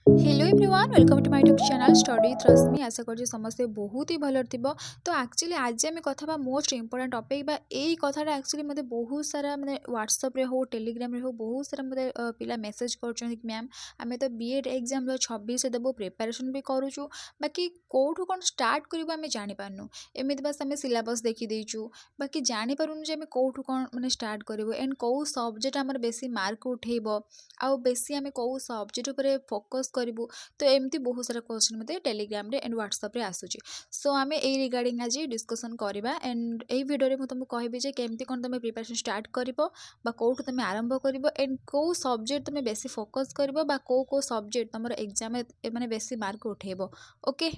Hello everyone welcome to my YouTube channel study with Rashmi. आशा कर समस्ते बहुत ही भल थी। तो एक्चुअली आज आम कथा मोस्ट इंपोर्टेंट टॉपिक यही कथाटा एक्चुअली मतलब बहुत सारा मैंने व्हाट्सएप रे हो टेलीग्राम रे हो बहुत सारा मतलब पिला मेसेज कर मैम आम तो बीएड एग्जाम 26 देवु प्रिपरेशन भी करुचु बाकी कौटू कौन स्टार्ट करूँ आम जापारनु एमती बस आम सिलेबस देखीदेचु बाकी जापारूँ जे कौटू कौन मैंने स्टार्ट करूँ एंड कौ सब्जेक्ट आम बेसी मार्क उठेब आउ बेसी आम कौ सब्जेक्ट उपर फोकस करूँ। तो एमती बहुत सारा क्वेश्चन मते टेलीग्राम रे एंड व्हाट्सएप रे आसूची। सो आम ए रिगार्डिंग आज डिस्कसन करवा एंड यही वीडियो में तुमको कहबी जे केमती कौन तुम प्रिपरेशन स्टार्ट करिवो बा कोठु तुम आरंभ करिवो एंड को सब्जेक्ट तुम बेसी फोकस करिवो बा को सब्जेक्ट तुम एग्जाम माने बेसी मार्क उठेबो। ओके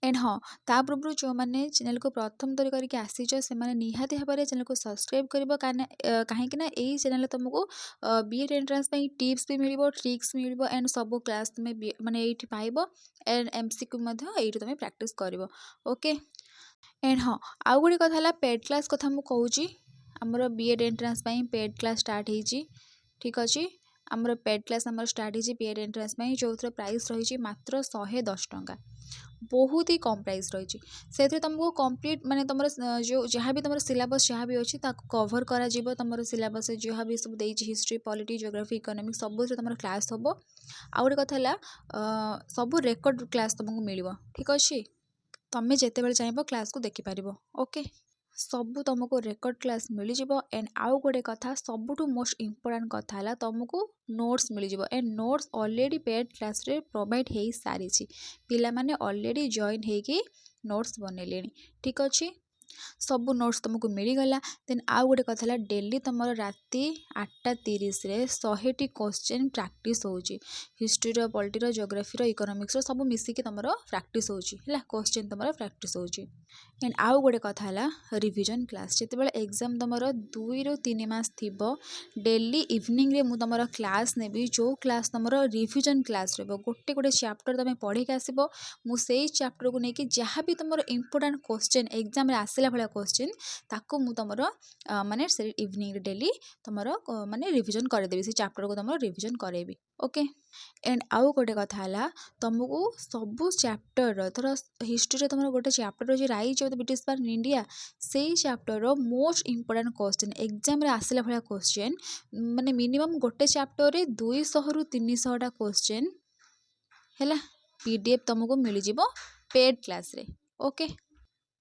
एंड हाँ ता पूर्व जो मैंने चैनल को प्रथम थर करके आसीच से निहाती भाव में चैनल को सब्सक्राइब कर कहीं यही चैनल तुमको बीएड एंट्रांस टिप्स भी मिल ट्रिक्स मिल एंड सब क्लास तुम माने ये पाइब एंड एमसीक्यू ये तुम प्रैक्टिस कर। ओके एंड हाँ आउ गोटे कथा पेड क्लास कथा मुझे कहूँ आमर B Ed entrance paid class start हो ठीक अच्छे आमर पेड क्लास आमर स्टार्ट हो बीएड एंट्रांस जो प्राइस रही मात्र 110 टंका बहुत ही कम प्राइस रही से तुमको कंप्लीट माने तुम जो जहाँ भी तुम सिलेबस जहाँ भी अच्छी कवर करा तुम सिलेबस जहाँ भी सब हिस्ट्री पॉलिटी जियोग्राफी इकोनॉमिक्स सब तुम क्लास हम आउ गोटे कथा सब रेकर्ड क्लास तुमको मिल ठीक अच्छे तुम्हें जिते चाहिए क्लास को देखिपार। ओके सबू तुमको रेकर्ड क्लास मिल एंड आउ गोटे कथा सबुठ मोस्ट इंपोर्टेंट कथा है तुमको notes mill and notes already paid class रे प्रोवाइड हो सारी पिला माने ऑलरेडी जॉइन होगी नोट्स बनइले ठीक अच्छे सबू नोट्स तुमको मिलगला। देन आउ गोटे कथा डेली तुम राति 8:30 रे 100टी क्वेश्चन प्रैक्टिस होची हिस्ट्री पॉलिटी जियोग्राफी इकोनॉमिक्स सब मिसिकी तुम प्रैक्टिस होची क्वेश्चन तुम प्रैक्टिस होची एंड आउ गोटे कथा है रिविजन क्लास जिते एग्जाम तुम 2 ରୁ 3 मास थी डेली इवनिंग रे मु तुम क्लास नेबी जो क्लास तुम रिविजन क्लास रे गोटे गोटे चैप्टर तुम पढ़ी आसब मुझे चैप्टर को लेकिन जहाँ भी तुम इंपोर्टेंट क्वेश्चन एग्जाम आसला भाया क्वेश्चन ताकू मु तुम माने इवनिंग डेली तुम माने रिविजन करदेवी से चैप्टर को तुम रिविजन करेबी। ओके एंड आउ गोटे कथा है तुमको सबू चैप्टर थर हिस्ट्री तुम गोटे चैप्टर अच्छे rise of the British part in India से chapter most important question exam आसला भाया क्वेश्चन माने मिनिमम गोटे चैप्टर रे 200 ରୁ 300टा क्वेश्चन है पीडीएफ तुमको मिल जाव पेड क्लास रे। ओके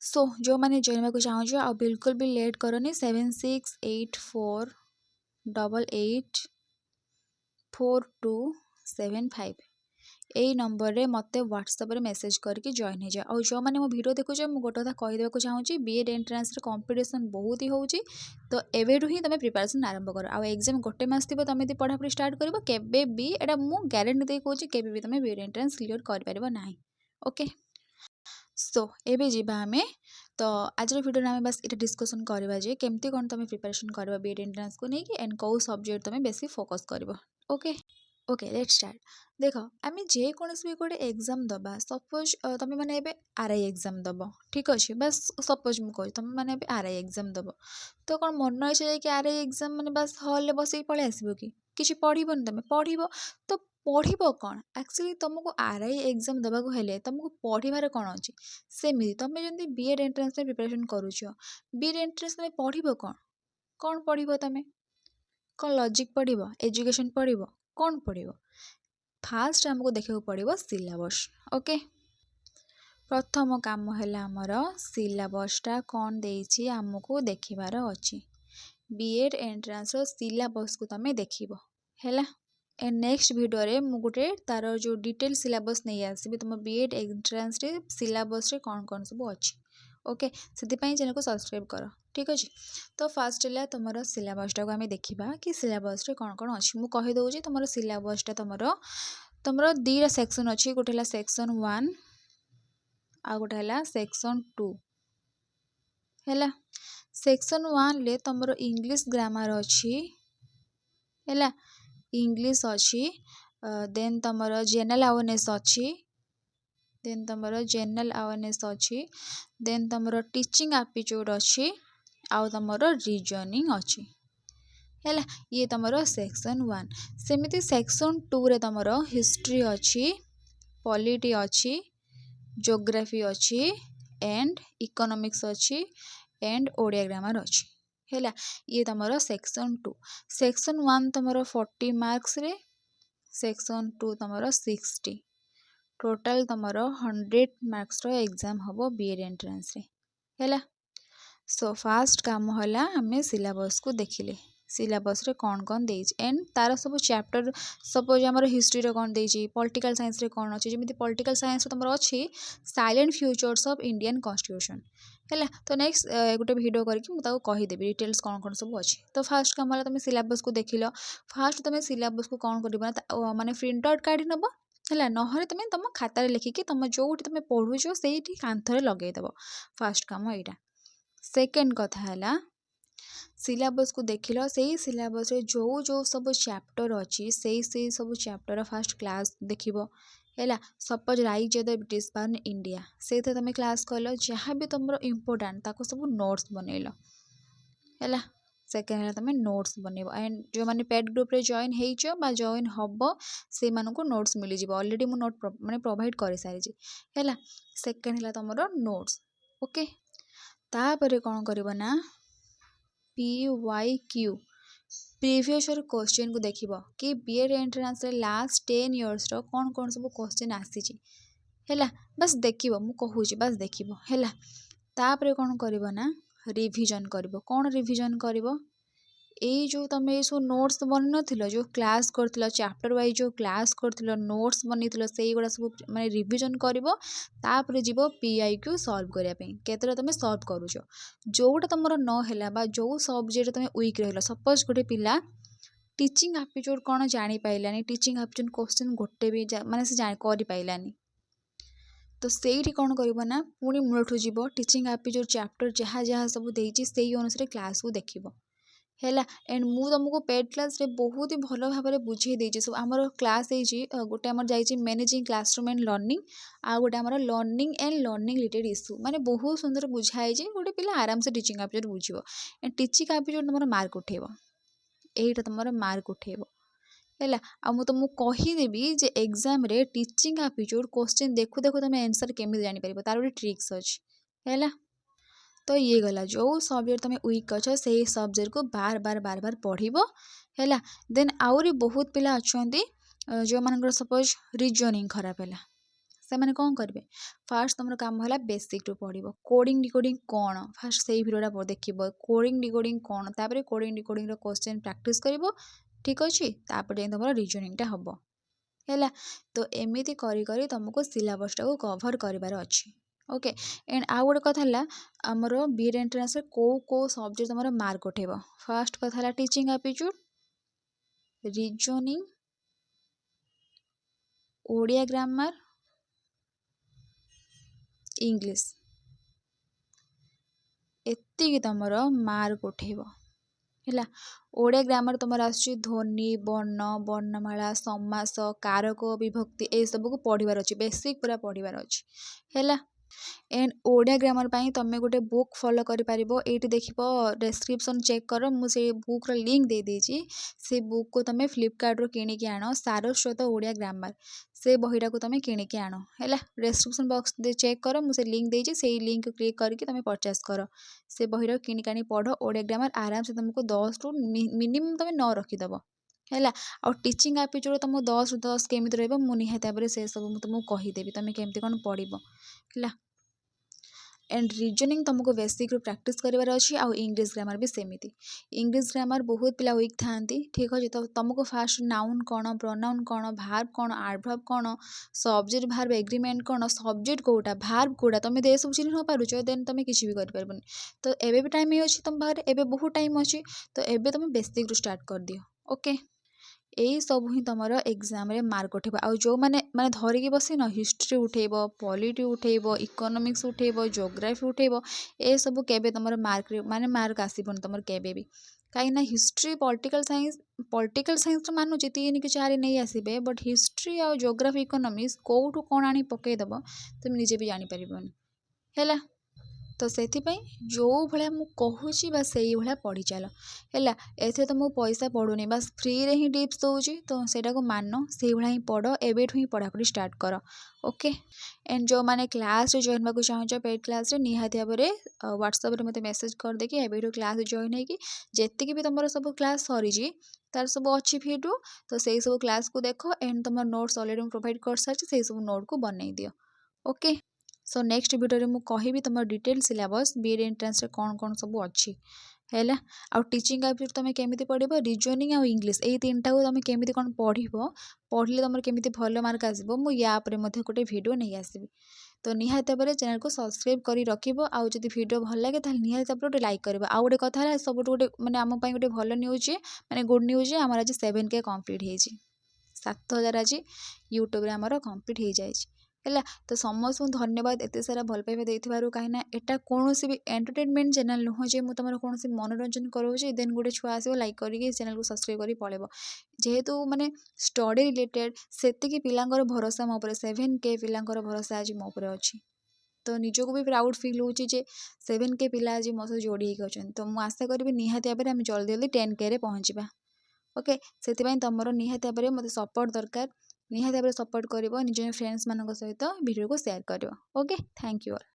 सो जो मैंने जानवा को चाहूँ आ बिल्कुल भी लेट करनी 7684884275 यही नंबर रे मते व्हाट्सएप रे मेसेज करके जॉइन हो जाए। और जो मैंने मो वीडियो देखुचे मुझे गोटे कथा कहीदेक चाहूँगी बीएड एंट्रांस रे कंपटीशन बहुत ही होची तो एवेठू ही तुम प्रिपरेशन आरंभ कर आ एग्जाम गोटे मास थी तुम यदि पढ़ापढ़ी स्टार्ट कर केबे भी एटा मु गारंटी दे कहूँ केबे भी तुम बीएड एंट्रांस क्लियर कर पारिबो नाही। ओके सो एबे जीवा आमे तो आज वीडियो में बस ये डिस्कसन करवा जे केमती कौन तुम प्रिपरेशन करवा बीएड एंट्रांस को लेकिन एंड कौ सब्जेक्ट तुम बेसी फोकस कर। ओके ओके लेट्स स्टार्ट देख आम जेकोसी भी गोटे एग्जाम दबा सपोज तुम मैंने आरआई एग्जाम दब ठीक अच्छे बस सपोज मुझे तुम मैंने आरआई एग्जाम दब तो कौन मन इच्छा जाकि आरआई एग्जाम मैंने बस हल बस पलि आसब कि किसी पढ़न तुम पढ़ तो पढ़ कौन एक्चुअली तुमको आरआई एग्जाम देवाक हेले तुमको पढ़ार कौन अच्छी सेमती तुम जमी बीएड एंट्रांस प्रिपरेशन करुच बीएड एंट्रांस तुम पढ़ कौन कौन पढ़ तुम कौन लॉजिक पढ़ एजुकेशन पढ़ कौन पढ़ फास्ट आमको देखा पड़ो सिलेबस। ओके प्रथम काम है आमर सिलेबसटा कौन देछि आमको देखिबार अच्छी बीएड एंट्रांस सिलेबस को तुम देखिबो हैला एंड नेक्स्ट वीडियो रे मु गोटे तार जो डिटेल सिलेबस नहीं आसबि तुम बीएड एंट्रांस रे सिलेबस रे कौन कौन सब अच्छी। ओके से चैनल को सब्सक्राइब कर ठीक अच्छे तो फास्ट है तुम सिलेबसटा को आम देखा कि सिलेबस रे कौन कौन अच्छी मुझे कहीदे तुम सिलेबसटा तुम 2टा सेक्शन अच्छी गोटे है सेक्शन 1 आ गोटे है सेक्शन 2 है सेक्शन 1 ले तुम इंग्लिश ग्रामर अच्छी है इंग्लिश अच्छी देन तुम जनरल अवेयरनेस अच्छी देन तुम जनरल अवेयरनेस अच्छी देन तुम टीचिंग एप्टीट्यूड अच्छी आउ तुम रीजनिंग अच्छी ହେଲା। ଇଏ ତମର ସେକ୍ସନ୍ 1। ସେମିତି ସେକ୍ସନ୍ 2ରେ ତମର ହିଷ୍ଟ୍ରି ଅଛି, ପଲିଟି ଅଛି, ଜୋଗ୍ରାଫି ଅଛି, ଏଣ୍ଡ ଇକୋନୋମିକ୍ସ ଅଛି, ଏଣ୍ଡ ଓଡ଼ିଆ ଗ୍ରାମାର ଅଛି। ହେଲା। ଇଏ ତମର ସେକ୍ସନ୍ 2। ସେକ୍ସନ୍ 1 ତମର 40 ମାର୍କସରେ, ସେକ୍ସନ୍ 2 ତମର 60। ଟୋଟାଲ ତମର 100 ମାର୍କସର ଏକ୍ଜାମ ହେବ ବିଏଡ୍ ଏଣ୍ଟ୍ରାନ୍ସରେ। ହେଲା। ସୋ ଫାଷ୍ଟ କାମ ହେଲା ଆମେ ସିଲାବସ୍କୁ ଦେଖିଲେ, ସିଲାବସ୍ରେ କ'ଣ ଦେଇଛି ଏଣ୍ଡ ତାର ସବୁ ଚାପ୍ଟର, ସପୋଜ ଆମର ହିଷ୍ଟ୍ରିରେ କ'ଣ ଦେଇଛି, ପଲିଟିକାଲ ସାଇନ୍ସରେ କ'ଣ ଅଛି। ଯେମିତି ପଲିଟିକାଲ ସାଇନ୍ସରେ ତମର ଅଛି silent futures of Indian constitution. ହେଲା। ତ ନେକ୍ସଟ ଗୋଟେ ଭିଡ଼ିଓ କରିକି ମୁଁ ତାକୁ କହିଦେବି ଡିଟେଲ୍ସ କ'ଣ ସବୁ ଅଛି। ତ ଫାଷ୍ଟ କାମ ହେଲା ତମେ ସିଲାବସ୍କୁ ଦେଖିଲ। ଫାଷ୍ଟ ତମେ ସିଲାବସ୍କୁ କ'ଣ କରିବ ନା ମାନେ ପ୍ରିଣ୍ଟ ଆଉଟ୍ କାଢ଼ି ନେବ। ହେଲା। ନହେଲେ ତମେ ତମ ଖାତାରେ ଲେଖିକି ତମ ଯେଉଁଠି ତମେ ପଢ଼ୁଛ ସେଇଠି କାନ୍ଥରେ ଲଗେଇଦେବ। ଫାଷ୍ଟ କାମ ଏଇଟା। ସେକେଣ୍ଡ କଥା ହେଲା ସିଲାବସ୍କୁ ଦେଖିଲ, ସେଇ ସିଲାବସ୍ରେ ଯେଉଁ ସବୁ ଚାପ୍ଟର ଅଛି ସେଇ ସବୁ ଚାପ୍ଟର ଫାଷ୍ଟ କ୍ଲାସ୍ ଦେଖିବ। ହେଲା। Suppose rise the British power in India, ସେଇଥିରେ ତମେ କ୍ଲାସ୍ କଲ, ଯାହା ବି ତମର ଇମ୍ପୋର୍ଟାଣ୍ଟ ତାକୁ ସବୁ ନୋଟ୍ସ ବନେଇଲ। ହେଲା। ସେକେଣ୍ଡ ହେଲା ତମେ ନୋଟ୍ସ ବନେଇବ। ଆଣ୍ଡ ଯେଉଁମାନେ ପେଡ୍ ଗ୍ରୁପ୍ରେ ଜଏନ୍ ହେଇଛ ବା ଜଏନ୍ ହେବ ସେଇମାନଙ୍କୁ ନୋଟ୍ସ ମିଳିଯିବ। ଅଲରେଡ଼ି ମୁଁ ନୋଟ୍ ମାନେ ପ୍ରୋଭାଇଡ଼ କରିସାରିଛି। ହେଲା। ସେକେଣ୍ଡ ହେଲା ତମର ନୋଟ୍ସ। ଓକେ। ତାପରେ କ'ଣ କରିବ ନା PYQ ପ୍ରିଭିୟସ୍ ଇୟର୍ କ୍ୱେଶ୍ଚିନ୍କୁ ଦେଖିବ କି ବିଏଡ୍ ଏଣ୍ଟ୍ରାନ୍ସରେ ଲାଷ୍ଟ 10 ଇୟର୍ସର କ'ଣ ସବୁ କ୍ୱେଶ୍ଚିନ୍ ଆସିଛି। ହେଲା। ବାସ୍ ଦେଖିବ, ମୁଁ କହୁଛି ବାସ୍ ଦେଖିବ। ହେଲା। ତାପରେ କ'ଣ କରିବ ନା ରିଭିଜନ୍ କରିବ। କ'ଣ ରିଭିଜନ୍ କରିବ? ଏଇ ଯେଉଁ ତମେ ଏଇ ସବୁ ନୋଟ୍ସ ବନେଇନଥିଲ, ଯେଉଁ କ୍ଲାସ୍ କରିଥିଲ ଚାପ୍ଟର ୱାଇଜ୍, ଯେଉଁ କ୍ଲାସ୍ କରିଥିଲ ନୋଟ୍ସ ବନେଇଥିଲ, ସେଇଗୁଡ଼ା ସବୁ ମାନେ ରିଭିଜନ୍ କରିବ। ତାପରେ ଯିବ PIQ ସଲ୍ଭ କରିବା ପାଇଁ। କେତେଟା ତମେ ସଲ୍ଭ କରୁଛ, ଯେଉଁଟା ତମର ନ ହେଲା ବା ଯେଉଁ ସବଜେକ୍ଟରେ ତମେ ୱିକ୍ ରହିଲ। ସପୋଜ ଗୋଟେ ପିଲା ଟିଚିଂ ଆପ୍ଟିଚ୍ୟୁଡ଼୍ କ'ଣ ଜାଣିପାରିଲାନି, ଟିଚିଂ ଆପ୍ଟିଚ୍ୟୁଡ଼୍ କ୍ୱେଶ୍ଚିନ୍ ଗୋଟେ ବି ମାନେ ସେ କରିପାରିଲାନି, ତ ସେଇଠି କ'ଣ କରିବ ନା ପୁଣି ମୂଳଠୁ ଯିବ, ଟିଚିଂ ଆପ୍ଟିଚ୍ୟୁଡ଼୍ ଚାପ୍ଟର ଯାହା ସବୁ ଦେଇଛି ସେଇ ଅନୁସାରେ କ୍ଲାସ୍କୁ ଦେଖିବ। ହେଲା। ଏଣ୍ଡ ମୁଁ ତୁମକୁ ପେଡ୍ କ୍ଲାସ୍ରେ ବହୁତ ହି ଭଲ ଭାବରେ ବୁଝେଇ ଦେଇଛି। ସବୁ ଆମର କ୍ଲାସ୍ ହେଇଛି, ଗୋଟେ ଆମର ଯାଇଛି ମ୍ୟାନେଜିଂ କ୍ଲାସରୁମ୍ ଆଣ୍ଡ ଲର୍ଣ୍ଣିଂ, ଆଉ ଗୋଟେ ଆମର learning and learning related issue. ମାନେ ବହୁତ ସୁନ୍ଦର ବୁଝା ହେଇଛି, ଗୋଟେ ପିଲା ଆରାମସେ ଟିଚିଂ ଆପ୍ଟିଚ୍ୟୁଡ଼୍ ବୁଝିବ। ଏଣ୍ଡ ଟିଚିଂ ଆପ୍ଟିଚ୍ୟୁଡ଼୍ ତମର ମାର୍କ ଉଠେଇବ, ଏଇଟା ତମର ମାର୍କ ଉଠେଇବ। ହେଲା। ଆଉ ମୁଁ ତୁମକୁ କହିଦେବି ଯେ ଏକ୍ଜାମରେ ଟିଚିଂ ଆପ୍ଟିଚ୍ୟୁଡ଼୍ କ୍ୱେଶ୍ଚିନ୍ ଦେଖୁ ଦେଖୁ ତମେ ଆନ୍ସର୍ କେମିତି ଜାଣିପାରିବ, ତାର ଗୋଟେ ଟ୍ରିକ୍ସ ଅଛି। ହେଲା। ତ ଇଏ ଗଲା, ଯେଉଁ ସବଜେକ୍ଟ ତମେ ୱିକ୍ ଅଛ ସେଇ ସବଜେକ୍ଟକୁ ବାର ବାର ପଢ଼ିବ। ହେଲା। ଦେନ୍ ଆହୁରି ବହୁତ ପିଲା ଅଛନ୍ତି ଯେଉଁମାନଙ୍କର ସପୋଜ ରିଜନିଂ ଖରାପ ହେଲା, ସେମାନେ କ'ଣ କରିବେ? ଫାଷ୍ଟ ତମର କାମ ହେଲା ବେସିକ୍ରୁ ପଢ଼ିବ। କୋଡ଼ିଂ ଡିକୋଡ଼ିଂ କ'ଣ, ଫାଷ୍ଟ ସେଇ ଭିଡ଼ିଓଟା ଦେଖିବ। କୋଡ଼ିଂ ଡିକୋଡ଼ିଂ କ'ଣ, ତାପରେ କୋଡ଼ିଂ ଡିକୋଡ଼ିଂର କ୍ୱେଶ୍ଚିନ୍ ପ୍ରାକ୍ଟିସ୍ କରିବ। ଠିକ୍ ଅଛି। ତାପରେ ଯାଇ ତମର ରିଜନିଂଟା ହେବ। ହେଲା। ତ ଏମିତି କରି ତମକୁ ସିଲାବସ୍ଟାକୁ କଭର୍ କରିବାର ଅଛି। ଓକେ। ଏଣ୍ଡ ଆଉ ଗୋଟେ କଥା ହେଲା ଆମର ବିଏଡ୍ ଏଣ୍ଟ୍ରାନ୍ସରେ କେଉଁ ସବଜେକ୍ଟ ତମର ମାର୍କ ଉଠେଇବ। ଫାଷ୍ଟ କଥା ହେଲା teaching aptitude, reasoning, Odia grammar, English, ଏତିକି ତମର ମାର୍କ ଉଠେଇବ। ହେଲା। ଓଡ଼ିଆ ଗ୍ରାମାର ତମର ଆସୁଛି ଧ୍ୱନି, ବର୍ଣ୍ଣ, ବର୍ଣ୍ଣମାଳା, ସମାସ, କାରକ, ବିଭକ୍ତି, ଏସବୁକୁ ପଢ଼ିବାର ଅଛି, ବେସିକ୍ ପୁରା ପଢ଼ିବାର ଅଛି। ହେଲା। ଏଣ୍ଡ ଓଡ଼ିଆ ଗ୍ରାମାର ପାଇଁ ତମେ ଗୋଟେ ବୁକ୍ ଫଲୋ କରିପାରିବ। ଏଇଠି ଦେଖିବ, ଡେସ୍କ୍ରିପସନ୍ ଚେକ୍ କର, ମୁଁ ସେଇ ବୁକ୍ର ଲିଙ୍କ୍ ଦେଇଦେଇଛି। ସେ ବୁକ୍କୁ ତମେ ଫ୍ଲିପକାର୍ଟରୁ କିଣିକି ଆଣ, ସାରସ୍ୱତ ଓଡ଼ିଆ ଗ୍ରାମାର, ସେ ବହିଟାକୁ ତମେ କିଣିକି ଆଣ। ହେଲା। ଡେସ୍କ୍ରିପସନ୍ ବକ୍ସ ଚେକ୍ କର, ମୁଁ ସେ ଲିଙ୍କ୍ ଦେଇଛି, ସେଇ ଲିଙ୍କ୍ କ୍ଲିକ୍ କରିକି ତମେ ପରଚେସ୍ କର। ସେ ବହିର କିଣିକି ଆଣି ପଢ଼। ଓଡ଼ିଆ ଗ୍ରାମାର ଆରାମସେ ତମକୁ 10ରୁ ମିନିମମ୍ ତମେ 9 ରଖିଦେବ। ହେଲା। ଆଉ ଟିଚିଂ ଆପ୍ଟିଚ୍ୟୁଡ଼୍ ତମକୁ 10ରୁ 10 କେମିତି ରହିବ ମୁଁ ନିହାତି ଭାବରେ ସେସବୁ ମୁଁ ତୁମକୁ କହିଦେବି, ତମେ କେମିତି କ'ଣ ପଢ଼ିବ। ହେଲା। एंड रिजनिंग तुमको बेसिक प्रैक्टिस करार अच्छी। आउ इंग्लिश ग्रामर भी सेमती। इंग्लिश ग्रामर बहुत पिला वीक था। ठीक अच्छे। तो तुमको फास्ट नाउन कौन, प्रोनाउन कौन, भार्ब कौन, एडवर्ब कौन, सब्जेक्ट भार्ब एग्रीमेंट कौन, सब्जेक्ट कोटा, भार्ब कोटा, तुम दे सब चिन्ह न पारुच देन तुम किसी भी कर। तो एबे भी टाइम अच्छी तुम पाखे, एबे बहुत टाइम अच्छी। तो एबे तुम बेसिक स्टार्ट कर दियो। ओके। यही सब ही तुम एग्जाम रे मार्क उठेब। आउ जो मैंने धरिकी बसन हिस्ट्री उठेब, पॉलिटी उठेब, इकोनॉमिक्स उठेब, ज्योग्राफी उठेब, ए सब केबे तुम मार्क माने मार्क आसबन तुम केबे भी। कहीं हिस्ट्री पॉलिटिकल साइंस तो मानुची 3 कि 4 नहीं आसबे, बट हिस्ट्री आउ ज्योग्राफी इकोनॉमिक्स कौटू कौन आनी पकईदेव तुम निजे भी जापर है। ତ ସେଥିପାଇଁ ଯେଉଁ ଭଳିଆ ମୁଁ କହୁଛି ବାସ୍ ସେଇ ଭଳିଆ ପଢ଼ି ଚାଲ ହେଲା। ଏଥିରେ ତ ମୁଁ ପଇସା ପଡ଼ୁନି, ବାସ୍ ଫ୍ରିରେ ହିଁ ଟିପ୍ସ ଦେଉଛି, ତ ସେଇଟାକୁ ମାନ, ସେଇଭଳିଆ ହିଁ ପଢ଼, ଏବେଠୁ ହିଁ ପଢ଼ାପଢ଼ି ଷ୍ଟାର୍ଟ କର। ଓକେ। ଏଣ୍ଡ ଯେଉଁମାନେ କ୍ଲାସ୍ରେ ଜଏନ୍ ହେବାକୁ ଚାହୁଁଛ ପେଡ୍ କ୍ଲାସ୍ରେ, ନିହାତି ଭାବରେ ହ୍ୱାଟ୍ସଆପ୍ରେ ମୋତେ ମେସେଜ୍ କରିଦେଇକି ଏବେଠୁ କ୍ଲାସ୍ ଜଏନ୍ ହେଇକି ଯେତିକି ବି ତୁମର ସବୁ କ୍ଲାସ୍ ସରିଛି ତାର ସବୁ ଅଛି ଭିଡ଼ିଓ, ତ ସେଇ ସବୁ କ୍ଲାସ୍କୁ ଦେଖ। ଏଣ୍ଡ ତୁମର ନୋଟ୍ସ ଅଲରେଡ଼ି ମୁଁ ପ୍ରୋଭାଇଡ଼ କରିସାରିଛି, ସେଇ ସବୁ ନୋଟ୍କୁ ବନେଇ ଦିଅ। ଓକେ। ସୋ ନେକ୍ସଟ ଭିଡ଼ିଓରେ ମୁଁ କହିବି ତୁମର ଡିଟେଲ୍ ସିଲାବସ୍ ବିଏଡ୍ ଏଣ୍ଟ୍ରାନ୍ସରେ କ'ଣ କ'ଣ ସବୁ ଅଛି ହେଲା। ଆଉ ଟିଚିଂ ଆପ୍ରେ ତୁମେ କେମିତି ପଢ଼ିବ, ରିଜନିଂ ଆଉ ଇଂଲିଶ, ଏଇ ତିନିଟାକୁ ତୁମେ କେମିତି କ'ଣ ପଢ଼ିଲେ ତୁମର କେମିତି ଭଲ ମାର୍କ ଆସିବ, ମୁଁ ୟା ଉପରେ ମଧ୍ୟ ଗୋଟେ ଭିଡ଼ିଓ ନେଇ ଆସିବି। ତ ନିହାତି ଭାବରେ ଚ୍ୟାନେଲକୁ ସବସ୍କ୍ରାଇବ୍ କରି ରଖିବ। ଆଉ ଯଦି ଭିଡ଼ିଓ ଭଲ ଲାଗେ ତାହେଲେ ନିହାତି ଭାବରେ ଗୋଟେ ଲାଇକ୍ କରିବ। ଆଉ ଗୋଟେ କଥା ହେଲା, ସବୁଠୁ ଗୋଟେ ମାନେ ଆମ ପାଇଁ ଗୋଟେ ଭଲ ନ୍ୟୁଜ୍, ମାନେ ଗୁଡ୍ ନ୍ୟୁଜ୍, ଆମର ଆଜି 7K କମ୍ପ୍ଲିଟ୍ ହେଇଛି। 7,000 ଆଜି ୟୁଟ୍ୟୁବରେ ଆମର କମ୍ପ୍ଲିଟ୍ ହେଇଯାଇଛି ହେଲା। ତ ସମସ୍ତଙ୍କୁ ଧନ୍ୟବାଦ ଏତେ ସାରା ଭଲ ପାଇବା ଦେଇଥିବାରୁ। କାହିଁକିନା ଏଟା କୌଣସି ବି ଏଣ୍ଟରଟେନମେଣ୍ଟ ଚ୍ୟାନେଲ୍ ନୁହଁ ଯେ ମୁଁ ତୁମର କୌଣସି ମନୋରଞ୍ଜନ କରାଉଛି ଦେନ୍ ଗୋଟେ ଛୁଆ ଆସିବ ଲାଇକ୍ କରିକି ଚ୍ୟାନେଲକୁ ସବସ୍କ୍ରାଇବ୍ କରି ପଳେଇବ। ଯେହେତୁ ମାନେ ଷ୍ଟଡ଼ି ରିଲେଟେଡ଼, ସେତିକି ପିଲାଙ୍କର ଭରସା ମୋ ଉପରେ, 7K ପିଲାଙ୍କର ଭରସା ଆଜି ମୋ ଉପରେ ଅଛି। ତ ନିଜକୁ ବି ପ୍ରାଉଡ଼ ଫିଲ୍ ହେଉଛି ଯେ 7K ପିଲା ଆଜି ମୋ ସହିତ ଯୋଡ଼ି ହେଇକି ଅଛନ୍ତି। ତ ମୁଁ ଆଶା କରିବି ନିହାତି ଭାବରେ ଆମେ ଜଲ୍ଦି ଜଲ୍ଦି 10Kରେ ପହଞ୍ଚିବା। ଓକେ। ସେଥିପାଇଁ ତୁମର ନିହାତି ଭାବରେ ମୋତେ ସପୋର୍ଟ ଦରକାର। ନିହାତି ଭାବରେ ସପୋର୍ଟ କରିବ, ନିଜ ଫ୍ରେଣ୍ଡସ୍ମାନଙ୍କ ସହିତ ଭିଡ଼ିଓକୁ ସେୟାର କରିବ। ଓକେ। Thank you all.